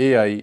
AI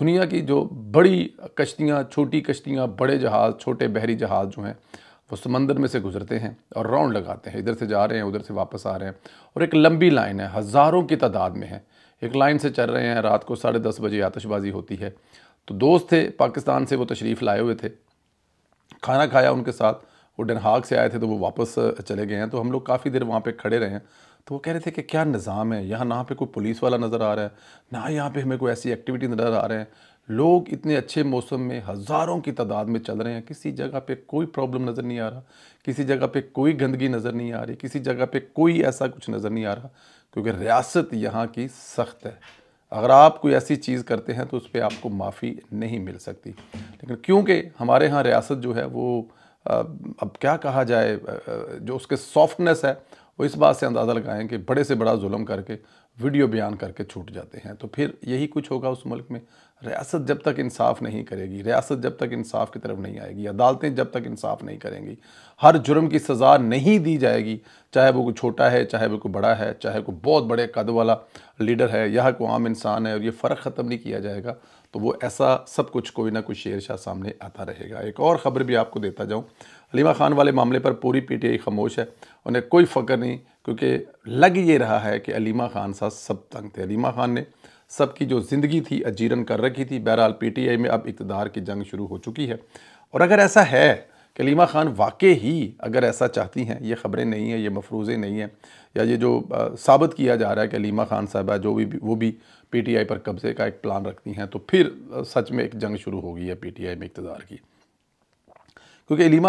دنیا کی جو بڑی کشتیاں، چھوٹی کشتیاں، بڑے جہاز، چھوٹے بحری جہاز جو ہیں وہ سمندر میں سے گزرتے ہیں اور راؤنڈ لگاتے ہیں، ادھر سے جا رہے ہیں ادھر سے واپس آ رہے ہیں، اور ایک لمبی لائن ہے، ہزاروں کی تعداد میں ہے، ایک لائن سے چل رہے ہیں۔ رات کو 10:30 بجے آتش بازی ہوتی ہے۔ تو دوست تھے پاکستان سے، وہ تشریف لائے ہوئے تھے، کھانا کھایا ان کے ساتھ، وہ ڈن ہاگ سے آئے تھے تو وہ واپس چلے گئے ہیں، تو ہم لوگ کافی دیر وہاں پہ کھڑے رہے ہیں۔ تو وہ کہہ رہے تھے کہ کیا نظام ہے یہاں، نہ پہ کوئی پولیس والا نظر آ رہا ہے، نہ یہاں پہ ہمیں کوئی ایسی ایکٹیویٹی نظر آ رہے ہیں، لوگ اتنے اچھے موسم میں ہزاروں کی تعداد میں چل رہے ہیں، کسی جگہ پہ کوئی پرابلم نظر نہیں آ رہا، کسی جگہ پہ کوئی گندگی نظر نہیں آ رہی، کسی جگہ پہ کوئی ایسا کچھ نظر نہیں آ رہا، کیونکہ ریاست یہاں کی سخت ہے۔ اگر آپ کوئی ایسی چیز کرتے ہیں تو اس پہ آپ کو معافی نہیں مل سکتی، لیکن کیونکہ ہمارے ہاں ریاست جو ہے وہ اب کیا کہا جائے، جو اس کے سافٹنس ہے وہ اس بات سے اندازہ لگائیں کہ بڑے سے بڑا ظلم کر کے ویڈیو بیان کر کے چھوٹ جاتے ہیں، تو پھر یہی کچھ ہوگا اس ملک میں۔ ریاست جب تک انصاف نہیں کرے گی، ریاست جب تک انصاف کی طرف نہیں آئے گی، عدالتیں جب تک انصاف نہیں کریں گی، ہر جرم کی سزا نہیں دی جائے گی، چاہے وہ کوئی چھوٹا ہے، چاہے وہ کوئی بڑا ہے، چاہے کوئی بہت بڑے قد والا لیڈر ہے یا کوئی عام انسان ہے، اور یہ فرق ختم نہیں کیا جائے گا، تو وہ ایسا سب کچھ کوئی نہ کوئی شیر شاہ سامنے آتا رہے گا۔ ایک اور خبر بھی آپ کو دیتا جاؤں، علیمہ خان والے معاملے پر پوری پی ٹی آئی خاموش ہے، انہیں کوئی فکر نہیں، کیونکہ لگ یہ رہا ہے کہ علیمہ خان صاحب سب تنگ تھے۔ علیمہ خان نے سب کی جو زندگی تھی اجیرن کر رکھی تھی۔ بہرحال پی ٹی آئی میں اب اقتدار کی جنگ شروع ہو چکی ہے، اور اگر ایسا ہے کہ علیمہ خان واقع ہی اگر ایسا چاہتی ہیں، یہ خبریں نہیں ہیں، یہ مفروضے نہیں ہیں، یا یہ جو ثابت کیا جا رہا ہے کہ علیمہ خان صاحبہ جو بھی وہ بھی پی ٹی آئی پر قبضے کا ایک پلان رکھتی ہیں، تو پھر سچ میں ایک جنگ شروع ہو گئی ہے پی ٹی آئی میں اقتدار کی، کیونکہ علیمہ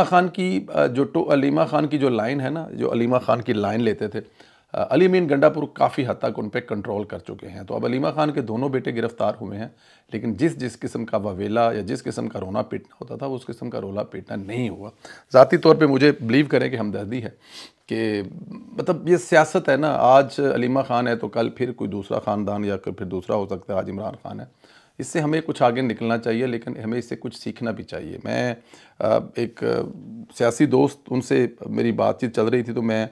خان کی جو لائن ہے نا، جو علیمہ خان کی لائن لیتے تھے، علی امین گنڈا پور کافی حد تک ان پہ کنٹرول کر چکے ہیں۔ تو اب علیمہ خان کے دونوں بیٹے گرفتار ہوئے ہیں، لیکن جس قسم کا واویلا یا جس قسم کا رونا پیٹنا ہوتا تھا، اس قسم کا رولا پیٹنا نہیں ہوا۔ ذاتی طور پہ مجھے بلیو کریں کہ ہمدردی ہے، کہ مطلب یہ سیاست ہے نا، آج علیمہ خان ہے تو کل پھر کوئی دوسرا خاندان یا پھر دوسرا ہو سکتا ہے، آج عمران خان ہے، اس سے ہمیں کچھ آگے نکلنا چاہیے، لیکن ہمیں اس سے کچھ سیکھنا بھی چاہیے۔ میں ایک سیاسی دوست، ان سے میری بات چیت چل رہی تھی، تو میں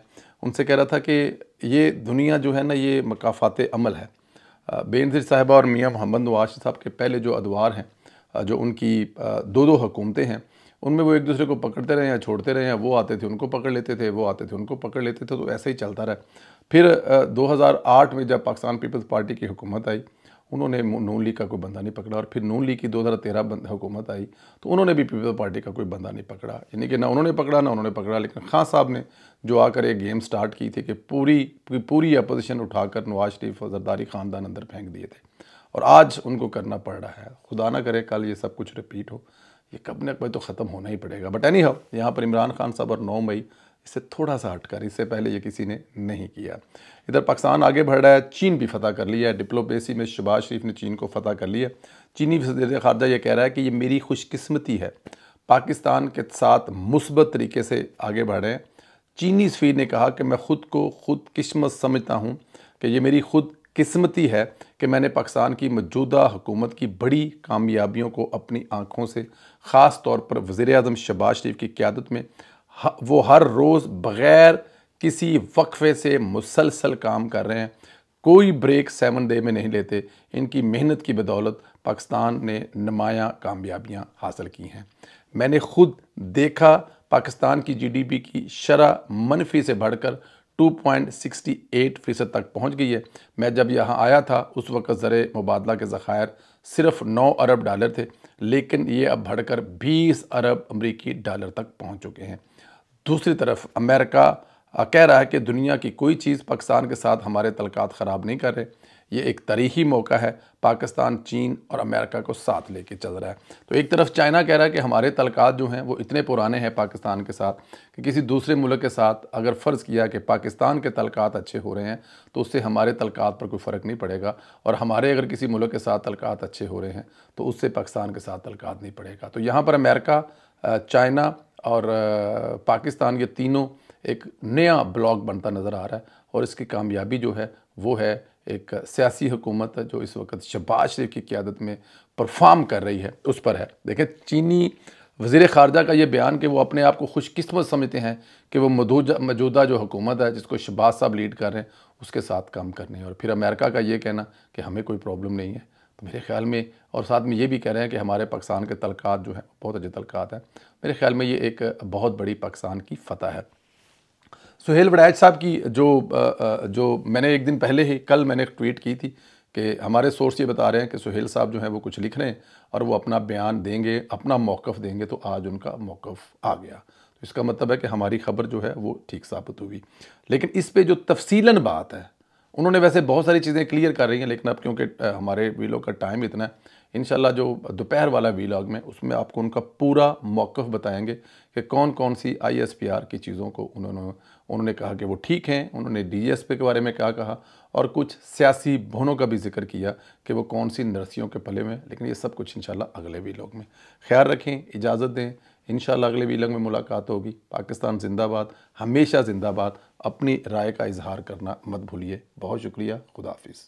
ان سے کہہ رہا تھا کہ یہ دنیا جو ہے نا، یہ مکافات عمل ہے۔ بے نظیر صاحبہ اور میاں محمد نواز صاحب کے پہلے جو ادوار ہیں، جو ان کی دو حکومتیں ہیں، ان میں وہ ایک دوسرے کو پکڑتے رہے ہیں، چھوڑتے رہے ہیں، وہ آتے تھے ان کو پکڑ لیتے تھے، وہ آتے تھے ان کو پکڑ لیتے تھے، تو ایسے ہی چلتا رہا۔ پھر 2008 میں جب پاکستان پیپلز پارٹی کی حکومت آئی، انہوں نے نون لیگ کا کوئی بندہ نہیں پکڑا، اور پھر نون لیگ کی 2013 حکومت آئی تو انہوں نے بھی پیپلز پارٹی کا کوئی بندہ نہیں پکڑا، یعنی کہ نہ انہوں نے پکڑا نہ انہوں نے پکڑا۔ لیکن خان صاحب نے جو آ کر ایک گیم سٹارٹ کی تھی کہ پوری اپوزیشن اٹھا کر نواز شریف اور زرداری خاندان اندر پھینک دیے تھے، اور آج ان کو کرنا پڑ رہا ہے۔ خدا نہ کرے کل یہ سب کچھ ریپیٹ ہو، یہ کب نہ کب تو ختم ہونا ہی پڑے گا۔ بٹ اینی ہاؤ، یہاں پر عمران خان صاحب اور 9 مئی اس سے تھوڑا سا ہٹ کر، اس سے پہلے یہ کسی نے نہیں کیا۔ ادھر پاکستان آگے بڑھ رہا ہے، چین بھی فتح کر لیا ہے، ڈپلومیسی میں شہباز شریف نے چین کو فتح کر لیا۔ چینی وزیر خارجہ یہ کہہ رہا ہے کہ یہ میری خوش قسمتی ہے، پاکستان کے ساتھ مثبت طریقے سے آگے بڑھ رہے ہیں۔ چینی سفیر نے کہا کہ میں خود کو خود قسمت سمجھتا ہوں، کہ یہ میری خود قسمتی ہے کہ میں نے پاکستان کی موجودہ حکومت کی بڑی کامیابیوں کو اپنی آنکھوں سے، خاص طور پر وزیر اعظم شہباز شریف کی قیادت میں، وہ ہر روز بغیر کسی وقفے سے مسلسل کام کر رہے ہیں، کوئی بریک 7 ڈے میں نہیں لیتے، ان کی محنت کی بدولت پاکستان نے نمایاں کامیابیاں حاصل کی ہیں۔ میں نے خود دیکھا پاکستان کی جی ڈی پی کی شرح منفی سے بڑھ کر 2.68% تک پہنچ گئی ہے۔ میں جب یہاں آیا تھا اس وقت زر مبادلہ کے ذخائر صرف 9 ارب ڈالر تھے، لیکن یہ اب بڑھ کر 20 ارب امریکی ڈالر تک پہنچ چکے ہیں۔ دوسری طرف امریکہ کہہ رہا ہے کہ دنیا کی کوئی چیز پاکستان کے ساتھ ہمارے تعلقات خراب نہیں کر رہے۔ یہ ایک تاریخی موقع ہے، پاکستان چین اور امریکہ کو ساتھ لے کے چل رہا ہے۔ تو ایک طرف چائنا کہہ رہا ہے کہ ہمارے تعلقات جو ہیں وہ اتنے پرانے ہیں پاکستان کے ساتھ، کہ کسی دوسرے ملک کے ساتھ اگر فرض کیا کہ پاکستان کے تعلقات اچھے ہو رہے ہیں تو اس سے ہمارے تعلقات پر کوئی فرق نہیں پڑے گا، اور ہمارے اگر کسی ملک کے ساتھ تعلقات اچھے ہو رہے ہیں تو اس سے پاکستان کے ساتھ تعلقات نہیں پڑے گا۔ تو یہاں پر امریکہ، چائنا اور پاکستان، یہ تینوں ایک نیا بلاک بنتا نظر آ رہا ہے، اور اس کی کامیابی جو ہے وہ ہے ایک سیاسی حکومت جو اس وقت شہباز شریف کی قیادت میں پرفارم کر رہی ہے، اس پر ہے۔ دیکھیں چینی وزیر خارجہ کا یہ بیان کہ وہ اپنے آپ کو خوش قسمت سمجھتے ہیں کہ وہ موجودہ جو حکومت ہے جس کو شہباز صاحب لیڈ کر رہے ہیں اس کے ساتھ کام کرنے ہیں، اور پھر امریکہ کا یہ کہنا کہ ہمیں کوئی پرابلم نہیں ہے۔ تو میرے خیال میں، اور ساتھ میں یہ بھی کہہ رہے ہیں کہ ہمارے پاکستان کے تعلقات جو ہیں بہت اچھے تعلقات ہیں، میرے خیال میں یہ ایک بہت بڑی پاکستان کی فتح ہے۔ سہیل وڑائچ صاحب کی جو میں نے ایک دن پہلے ہی، کل میں نے ایک ٹویٹ کی تھی کہ ہمارے سورس یہ بتا رہے ہیں کہ سہیل صاحب جو ہیں وہ کچھ لکھ رہے ہیں اور وہ اپنا بیان دیں گے، اپنا موقف دیں گے، تو آج ان کا موقف آ گیا۔ تو اس کا مطلب ہے کہ ہماری خبر جو ہے وہ ٹھیک ثابت ہوئی۔ لیکن اس پہ جو تفصیلاً بات ہے، انہوں نے ویسے بہت ساری چیزیں کلیئر کر رہی ہیں، لیکن اب کیونکہ ہمارے ویلاگ کا ٹائم اتنا ہے، انشاءاللہ جو دوپہر والا ویلاگ میں، اس میں آپ کو ان کا پورا موقف بتائیں گے کہ کون کون سی ISPR کی چیزوں کو انہوں نے کہا کہ وہ ٹھیک ہیں، انہوں نے DSP کے بارے میں کیا کہا، اور کچھ سیاسی بہنوں کا بھی ذکر کیا کہ وہ کون سی نرسیوں کے پلے میں، لیکن یہ سب کچھ انشاءاللہ اگلے ویلاگ میں۔ خیال رکھیں، اجازت دیں، انشاءاللہ اگلے ویلاگ میں ملاقات ہوگی۔ پاکستان زندہ باد، ہمیشہ زندہ باد۔ اپنی رائے کا اظہار کرنا مت بھولیے۔ بہت شکریہ، خدا حافظ۔